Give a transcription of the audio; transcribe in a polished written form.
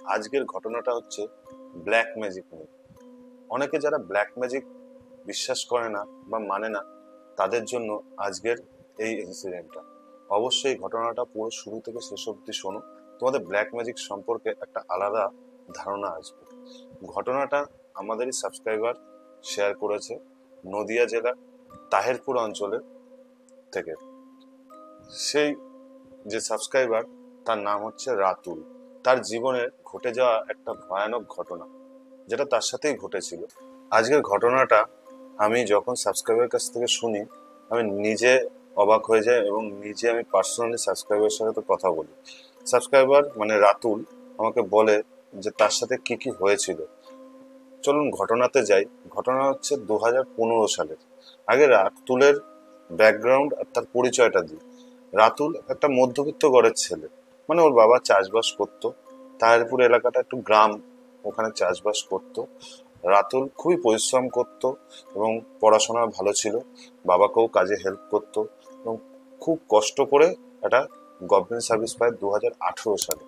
আজকের ঘটনাটা হচ্ছে ব্ল্যাক ম্যাজিক নিয়ে। অনেকে যারা ব্ল্যাক ম্যাজিক বিশ্বাস করে না বা মানে না, তাদের জন্য আজকের এই ইনসিডেন্টটা। অবশ্যই ঘটনাটা পুরো শুরু থেকে শেষ অবধি শোনো, তোমাদের ব্ল্যাক ম্যাজিক সম্পর্কে একটা আলাদা ধারণা আসবে। ঘটনাটা আমাদেরই সাবস্ক্রাইবার শেয়ার করেছে নদিয়া জেলার তাহেরপুর অঞ্চলের থেকে। সেই যে সাবস্ক্রাইবার, তার নাম হচ্ছে রাতুল। তার জীবনে ঘটে যাওয়া একটা ভয়ানক ঘটনা, যেটা তার সাথেই ঘটেছিল। আজকের ঘটনাটা আমি যখন সাবস্ক্রাইবার কাছ থেকে শুনি, আমি নিজে অবাক হয়ে যাই এবং নিজে আমি পার্সোনালি সাবস্ক্রাইবারের সাথে তো কথা বলি। সাবস্ক্রাইবার মানে রাতুল আমাকে বলে যে তার সাথে কি কি হয়েছিল। চলুন ঘটনাতে যাই। ঘটনা হচ্ছে 2015 সালের। আগে রাতুলের ব্যাকগ্রাউন্ড আর তার পরিচয়টা দিই। রাতুল একটা মধ্যবিত্ত ঘরের ছেলে, মানে ওর বাবা চাষবাস করতো। তাহিরপুর এলাকাটা একটু গ্রাম, ওখানে চাষবাস করতো। রাতুল খুবই পরিশ্রম করত এবং পড়াশোনা ভালো ছিল, বাবাকেও কাজে হেল্প করতো এবং খুব কষ্ট করে একটা গভর্নমেন্ট সার্ভিস পায় 2018 সালে।